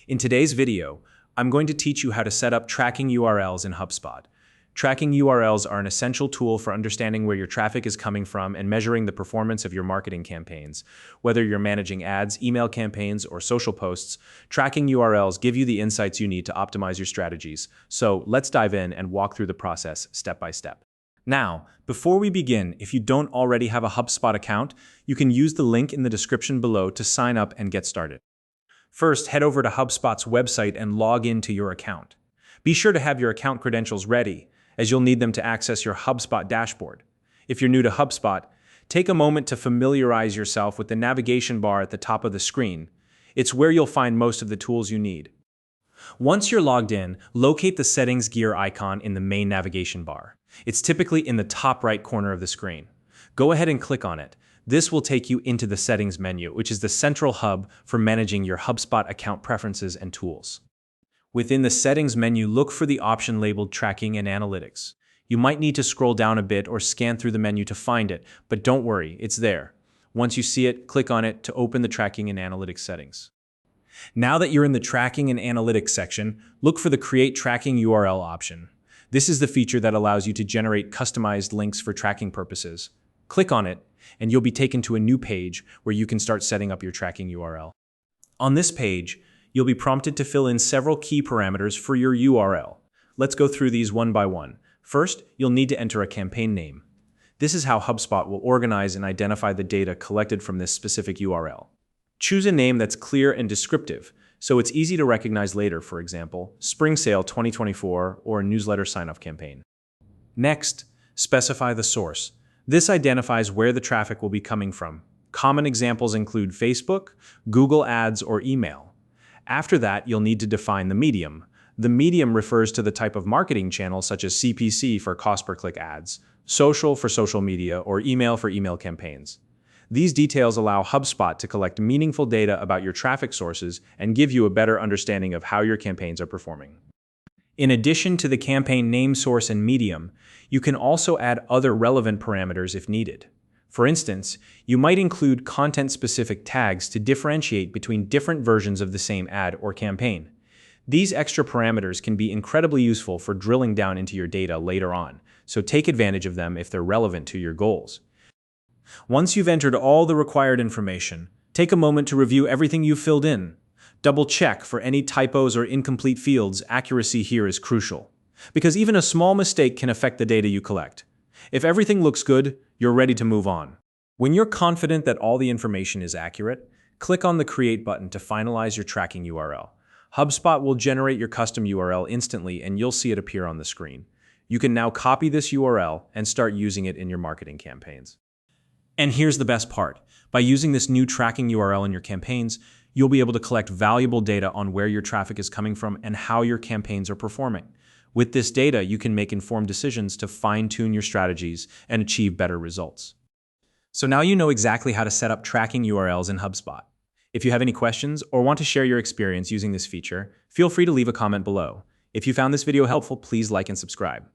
In today's video, I'm going to teach you how to set up tracking URLs in HubSpot. Tracking URLs are an essential tool for understanding where your traffic is coming from and measuring the performance of your marketing campaigns. Whether you're managing ads, email campaigns, or social posts, tracking URLs give you the insights you need to optimize your strategies. So let's dive in and walk through the process step by step. Now, before we begin, if you don't already have a HubSpot account, you can use the link in the description below to sign up and get started. First, head over to HubSpot's website and log into your account. Be sure to have your account credentials ready, as you'll need them to access your HubSpot dashboard. If you're new to HubSpot, take a moment to familiarize yourself with the navigation bar at the top of the screen. It's where you'll find most of the tools you need. Once you're logged in, locate the settings gear icon in the main navigation bar. It's typically in the top right corner of the screen. Go ahead and click on it. This will take you into the settings menu, which is the central hub for managing your HubSpot account preferences and tools. Within the settings menu, look for the option labeled Tracking and Analytics. You might need to scroll down a bit or scan through the menu to find it, but don't worry, it's there. Once you see it, click on it to open the Tracking and Analytics settings. Now that you're in the Tracking and Analytics section, look for the Create Tracking URL option. This is the feature that allows you to generate customized links for tracking purposes. Click on it, and you'll be taken to a new page where you can start setting up your tracking URL. On this page, you'll be prompted to fill in several key parameters for your URL. Let's go through these one by one. First, you'll need to enter a campaign name. This is how HubSpot will organize and identify the data collected from this specific URL. Choose a name that's clear and descriptive, so it's easy to recognize later, for example, Spring Sale 2024 or a newsletter sign-up campaign. Next, specify the source. This identifies where the traffic will be coming from. Common examples include Facebook, Google Ads, or email. After that, you'll need to define the medium. The medium refers to the type of marketing channel such as CPC for cost per click ads, social for social media, or email for email campaigns. These details allow HubSpot to collect meaningful data about your traffic sources and give you a better understanding of how your campaigns are performing. In addition to the campaign name, source, and medium, you can also add other relevant parameters if needed. For instance, you might include content-specific tags to differentiate between different versions of the same ad or campaign. These extra parameters can be incredibly useful for drilling down into your data later on, so take advantage of them if they're relevant to your goals. Once you've entered all the required information, take a moment to review everything you've filled in. Double-check for any typos or incomplete fields. Accuracy here is crucial, because even a small mistake can affect the data you collect. If everything looks good, you're ready to move on. When you're confident that all the information is accurate, click on the Create button to finalize your tracking URL. HubSpot will generate your custom URL instantly, and you'll see it appear on the screen. You can now copy this URL and start using it in your marketing campaigns. And here's the best part. By using this new tracking URL in your campaigns, you'll be able to collect valuable data on where your traffic is coming from and how your campaigns are performing. With this data, you can make informed decisions to fine-tune your strategies and achieve better results. So now you know exactly how to set up tracking URLs in HubSpot. If you have any questions or want to share your experience using this feature, feel free to leave a comment below. If you found this video helpful, please like and subscribe.